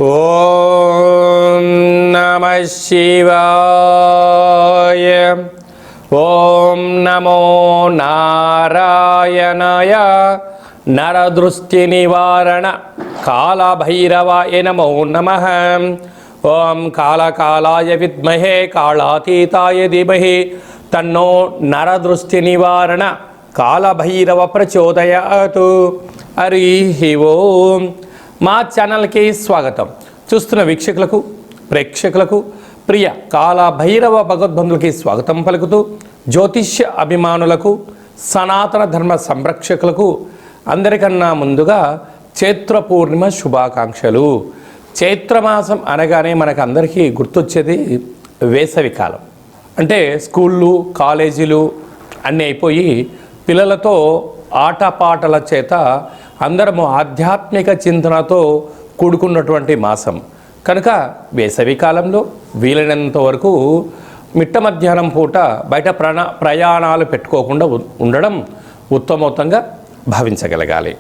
ఓం నమః శివాయ. ఓం నమో నారాయణాయ. నరదృష్టి నివారణ కాళభైరవాయ నమో నమః. ఓం కాళకాలాయ విద్మహే కాళాతీతాయ ధీమహి తన్నో నరదృష్టి నివారణ కాళభైరవ ప్రచోదయాతు. హరి ఓం. మా ఛానల్కి స్వాగతం. చూస్తున్న వీక్షకులకు, ప్రేక్షకులకు, ప్రియ కాళభైరవ భగవద్బంధులకి స్వాగతం పలుకుతూ, జ్యోతిష్య అభిమానులకు, సనాతన ధర్మ సంరక్షకులకు అందరికన్నా ముందుగా చైత్ర పూర్ణిమ శుభాకాంక్షలు. చైత్రమాసం అనగానే మనకు అందరికీ గుర్తొచ్చేది వేసవి కాలం. అంటే స్కూళ్ళు, కాలేజీలు అన్నీ అయిపోయి పిల్లలతో ఆటపాటల చేత అందరము ఆధ్యాత్మిక చింతనతో కూడుకున్నటువంటి మాసం కనుక వేసవి కాలంలో వీలైనంత వరకు మిట్ట మధ్యాహ్నం పూట బయట ప్రయాణాలు పెట్టుకోకుండా ఉండడం ఉత్తమోత్తంగా భావించగలగాలి.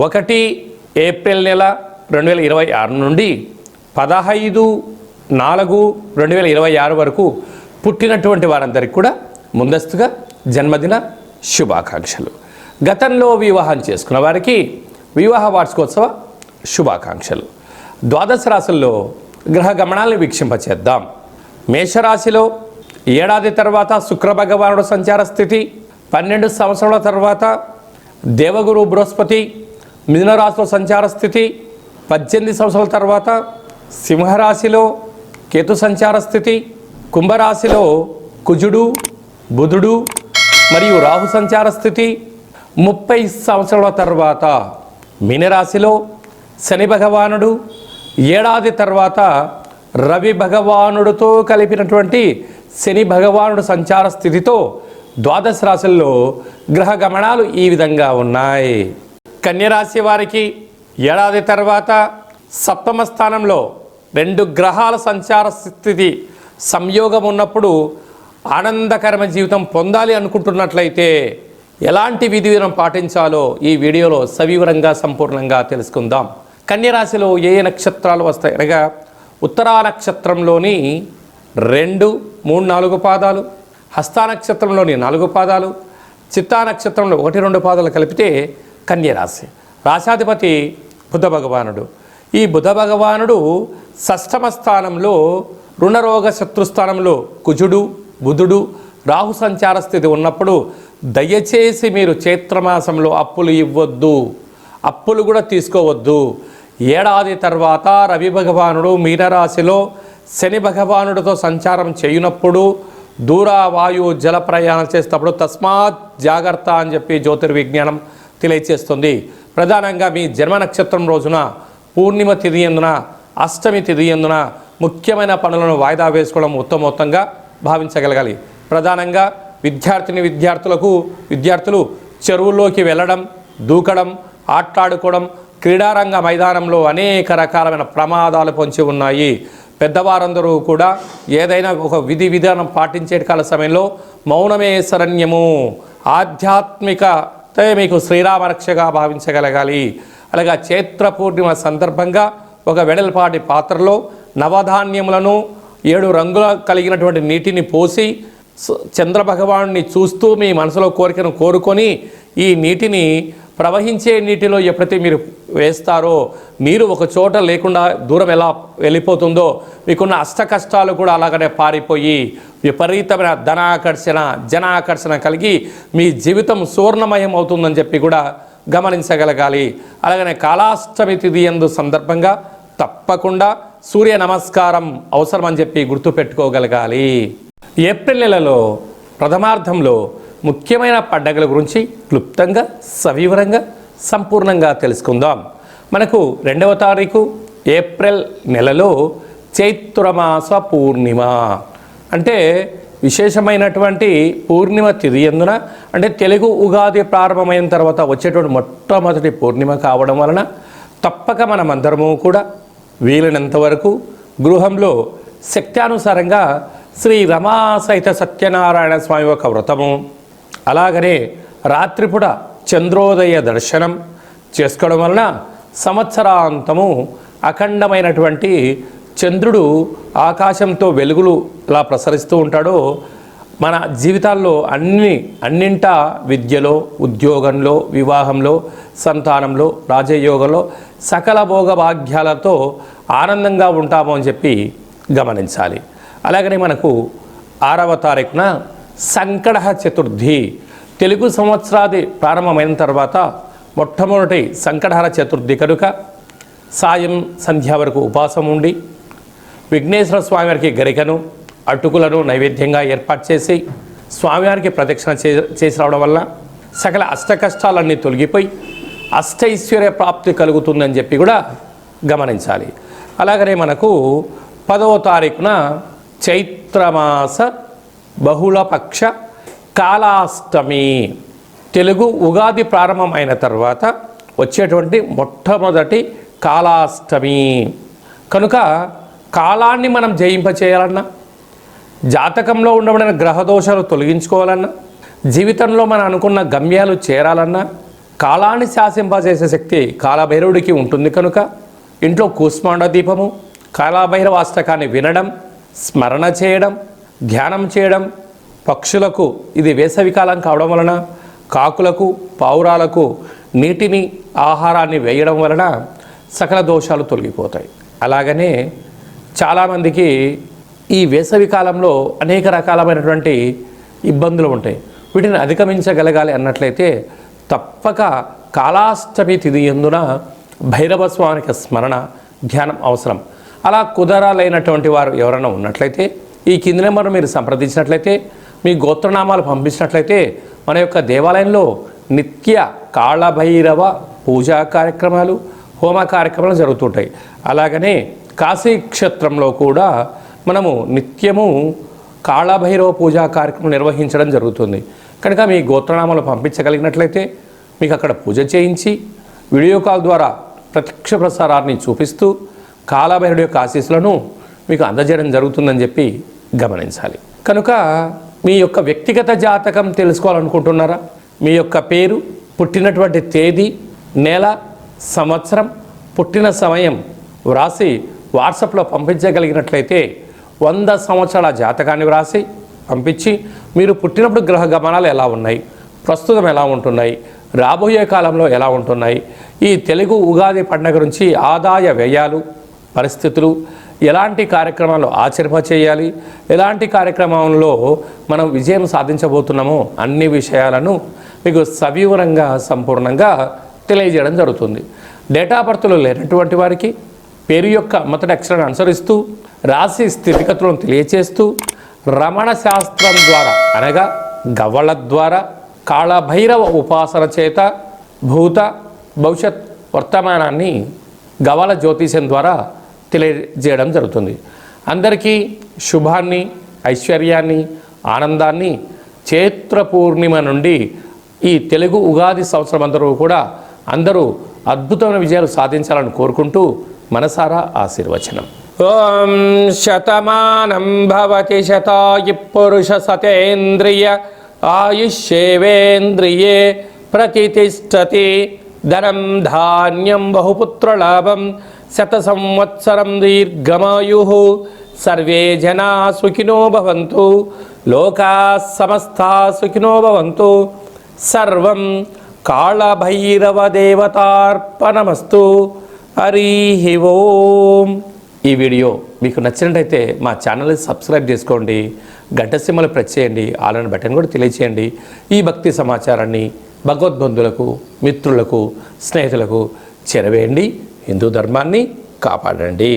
1 ఏప్రిల్ నెల 2026 నుండి 15/4/2026 వరకు పుట్టినటువంటి వారందరికీ కూడా ముందస్తుగా జన్మదిన శుభాకాంక్షలు. గతంలో వివాహం చేసుకున్న వారికి వివాహ వార్షికోత్సవ శుభాకాంక్షలు. ద్వాదశ రాశుల్లో గ్రహ గమనాలను వీక్షింపచేద్దాం. మేషరాశిలో ఏడాది తర్వాత శుక్ర భగవానుడు సంచార స్థితి, 12 సంవత్సరాల తర్వాత దేవగురు బృహస్పతి మిథునరాశిలో సంచార స్థితి, 18 సంవత్సరాల తర్వాత సింహరాశిలో కేతు సంచార స్థితి, కుంభరాశిలో కుజుడు, బుధుడు మరియు రాహు సంచార స్థితి, 30 సంవత్సరాల తర్వాత మీనరాశిలో శని భగవానుడు, ఏడాది తర్వాత రవి భగవానుడితో కలిపినటువంటి శని భగవానుడు సంచార స్థితితో ద్వాదశ రాశుల్లో గ్రహ గమనాలు ఈ విధంగా ఉన్నాయి. కన్యరాశి వారికి ఏడాది తర్వాత సప్తమ స్థానంలో 2 గ్రహాల సంచార స్థితి సంయోగం ఉన్నప్పుడు ఆనందకరమైన జీవితం పొందాలి అనుకుంటున్నట్లయితే ఎలాంటి విధి విధానం పాటించాలో ఈ వీడియోలో సవివరంగా సంపూర్ణంగా తెలుసుకుందాం. కన్యరాశిలో ఏ నక్షత్రాలు వస్తాయి అనగా ఉత్తరా నక్షత్రంలోని 2, 3, 4 పాదాలు, హస్తా నక్షత్రంలోని 4 పాదాలు, చిత్తా నక్షత్రంలో 1, 2 పాదాలు కలిపితే కన్యరాశి. రాశాధిపతి బుధ భగవానుడు. ఈ బుధ భగవానుడు షష్ఠమ స్థానంలో రుణరోగ శత్రుస్థానంలో కుజుడు, బుధుడు, రాహు సంచార స్థితి ఉన్నప్పుడు దయచేసి మీరు చైత్రమాసంలో అప్పులు ఇవ్వద్దు, అప్పులు కూడా తీసుకోవద్దు. ఏడాది తర్వాత రవి భగవానుడు మీనరాశిలో శని భగవానుడితో సంచారం చేయనప్పుడు దూర వాయు జల ప్రయాణం చేసేటప్పుడు తస్మాత్ జాగ్రత్త అని చెప్పి జ్యోతిర్విజ్ఞానం తెలియచేస్తుంది. ప్రధానంగా మీ జన్మ నక్షత్రం రోజున పూర్ణిమ తిథి ఎందున, అష్టమి తిథి ఎందున ముఖ్యమైన పనులను వాయిదా వేసుకోవడం ఉత్తమోత్తంగా భావించగలగాలి. ప్రధానంగా విద్యార్థులు చెరువుల్లోకి వెళ్ళడం, దూకడం, ఆట్లాడుకోవడం, క్రీడారంగ మైదానంలో అనేక రకాలైన ప్రమాదాలు పొంచి ఉన్నాయి. పెద్దవారందరూ కూడా ఏదైనా ఒక విధి విధానం పాటించే కాల సమయంలో మౌనమే శరణ్యము, ఆధ్యాత్మికతే మీకు శ్రీరామరక్షగా భావించగలగాలి. అలాగా చైత్ర పూర్ణిమ సందర్భంగా ఒక వెడల్పాటి పాత్రలో నవధాన్యములను 7 రంగుల కలిగినటువంటి నీటిని పోసి చంద్రభగవానుని చూస్తూ మీ మనసులో కోరికను కోరుకొని ఈ నీటిని ప్రవహించే నీటిలో ఎప్పుడైతే మీరు వేస్తారో నీరు ఒక చోట లేకుండా దూరం ఎలా వెళ్ళిపోతుందో మీకున్న అష్ట కష్టాలు కూడా అలాగనే పారిపోయి విపరీతమైన జనాకర్షణ కలిగి మీ జీవితం సువర్ణమయం అవుతుందని చెప్పి కూడా గమనించగలగాలి. అలాగనే కాళాష్టమి తిథి యందు సందర్భంగా తప్పకుండా సూర్య నమస్కారం అవసరం అని చెప్పి గుర్తుపెట్టుకోగలగాలి. ఏప్రిల్ నెలలో ప్రథమార్థంలో ముఖ్యమైన పండగల గురించి క్లుప్తంగా సవివరంగా సంపూర్ణంగా తెలుసుకుందాం. మనకు 2వ తారీఖు ఏప్రిల్ నెలలో చైత్రమాస పూర్ణిమ అంటే విశేషమైనటువంటి పూర్ణిమ తిథి యందున, అంటే తెలుగు ఉగాది ప్రారంభమైన తర్వాత వచ్చేటువంటి మొట్టమొదటి పూర్ణిమ కావడం వలన తప్పక మనమందరము కూడా వీలైనంత వరకు గృహంలో శక్త్యానుసారంగా శ్రీ రమా సహిత సత్యనారాయణ స్వామి యొక్క వ్రతము, అలాగనే రాత్రిపూట చంద్రోదయ దర్శనం చేసుకోవడం వలన సంవత్సరాంతము అఖండమైనటువంటి చంద్రుడు ఆకాశంతో వెలుగులు ఎలా ప్రసరిస్తూ ఉంటాడో మన జీవితాల్లో అన్నింటా విద్యలో, ఉద్యోగంలో, వివాహంలో, సంతానంలో, రాజయోగంలో సకల భోగభాగ్యాలతో ఆనందంగా ఉంటాము అని చెప్పి గమనించాలి. అలాగనే మనకు 6వ తారీఖున సంకటహ చతుర్థి, తెలుగు సంవత్సరాది ప్రారంభమైన తర్వాత మొట్టమొదటి సంకటహర చతుర్థి కనుక సాయం సంధ్య వరకు ఉపవాసం ఉండి విఘ్నేశ్వర స్వామివారికి గరికను, అటుకులను నైవేద్యంగా ఏర్పాటు చేసి స్వామివారికి ప్రదక్షిణ చేసి రావడం వల్ల సకల అష్టకష్టాలన్నీ తొలగిపోయి అష్టైశ్వర్య ప్రాప్తి కలుగుతుందని చెప్పి కూడా గమనించాలి. అలాగనే మనకు 10వ తారీఖున చైత్రమాస బహుళపక్ష కాళాష్టమి, తెలుగు ఉగాది ప్రారంభం అయిన తర్వాత వచ్చేటువంటి మొట్టమొదటి కాళాష్టమి కనుక కాలాన్ని మనం జయింపచేయాలన్నా, జాతకంలో ఉండబడిన గ్రహదోషాలు తొలగించుకోవాలన్నా, జీవితంలో మనం అనుకున్న గమ్యాలు చేరాలన్నా కాలాన్ని శాసింపజేసే శక్తి కాలభైరవుడికి ఉంటుంది కనుక ఇంట్లో కూష్మాండ దీపము, కాలభైరవ అష్టకాన్ని వినడం, స్మరణ చేయడం, ధ్యానం చేయడం, పక్షులకు ఇది వేసవికాలం కావడం వలన కాకులకు, పావురాలకు నీటిని, ఆహారాన్ని వేయడం వలన సకల దోషాలు తొలగిపోతాయి. అలాగనే చాలామందికి ఈ వేసవి కాలంలో అనేక రకాలమైనటువంటి ఇబ్బందులు ఉంటాయి. వీటిని అధిగమించగలగాలి అన్నట్లయితే తప్పక కాళాష్టమి తిథి యందున భైరవ స్వామికి స్మరణ, ధ్యానం అవసరం. అలా కుదరాలైనటువంటి వారు ఎవరైనా ఉన్నట్లయితే ఈ కింది నెంబర్ మీరు సంప్రదించినట్లయితే, మీ గోత్రనామాలు పంపించినట్లయితే మన యొక్క దేవాలయంలో నిత్య కాళభైరవ పూజా కార్యక్రమాలు, హోమ కార్యక్రమాలు జరుగుతుంటాయి. అలాగనే కాశీ క్షేత్రంలో కూడా మనము నిత్యము కాళభైరవ పూజా కార్యక్రమం నిర్వహించడం జరుగుతుంది. కనుక మీ గోత్రనామాలు పంపించగలిగినట్లయితే మీకు అక్కడ పూజ చేయించి వీడియో కాల్ ద్వారా ప్రత్యక్ష ప్రసారాన్ని చూపిస్తూ కాళభైరవుడి యొక్క ఆశీస్సులను మీకు అందజేయడం జరుగుతుందని చెప్పి గమనించాలి. కనుక మీ యొక్క వ్యక్తిగత జాతకం తెలుసుకోవాలనుకుంటున్నారా? మీ యొక్క పేరు, పుట్టినటువంటి తేదీ, నెల, సంవత్సరం, పుట్టిన సమయం వ్రాసి వాట్సాప్లో పంపించగలిగినట్లయితే 100 సంవత్సరాల జాతకాన్ని వ్రాసి పంపించి మీరు పుట్టినప్పుడు గ్రహ గమనాలు ఎలా ఉన్నాయి, ప్రస్తుతం ఎలా ఉంటున్నాయి, రాబోయే కాలంలో ఎలా ఉంటున్నాయి, ఈ తెలుగు ఉగాది పండుగ నుంచి ఆదాయ వ్యయాలు, పరిస్థితులు, ఎలాంటి కార్యక్రమాలు ఆచరింపచేయాలి, ఎలాంటి కార్యక్రమంలో మనం విజయం సాధించబోతున్నామో అన్ని విషయాలను మీకు సవివరంగా, సంపూర్ణంగా తెలియజేయడం జరుగుతుంది. డేటా బర్త్లో లేనటువంటి వారికి పేరు యొక్క మొదటి అక్షరాన్ని అనుసరిస్తూ రాశి స్థితిగతులను తెలియచేస్తూ రమణ శాస్త్రం ద్వారా అనగా గవ్వల ద్వారా కాళభైరవ ఉపాసన చేత భూత భవిష్యత్ వర్తమానాన్ని గవ్వల జ్యోతిష్యం ద్వారా తెలియజేయడం జరుగుతుంది. అందరికీ శుభాన్ని, ఐశ్వర్యాన్ని, ఆనందాన్ని చైత్ర పూర్ణిమ నుండి ఈ తెలుగు ఉగాది సంవత్సరం అందరూ అద్భుతమైన విజయాలు సాధించాలని కోరుకుంటూ మనసారా ఆశీర్వచనం. ఓం శతమానం భవతి శతాయు పురుష సతేంద్రియ ఆయుష్యేవేంద్రియే ప్రతిష్టతి ధనం ధాన్యం బహుపుత్రలాభం శత సంవత్సరం దీర్ఘమాయు సర్వే జనా సుఖినో భవంతు లోకా సమస్తా సుఖినో భవంతు సర్వం కాళభైరవ దేవతార్పణమస్తు. హరి ఓం. ఈ వీడియో మీకు నచ్చినట్టయితే మా ఛానల్ని సబ్స్క్రైబ్ చేసుకోండి, గంట సింబల్ ప్రెస్ చేయండి, ఆల్ బటన్ కూడా తెలియచేయండి. ఈ భక్తి సమాచారాన్ని భగవద్బంధులకు, మిత్రులకు, స్నేహితులకు చేరవేయండి. హిందూ ధర్మాన్ని కాపాడండి.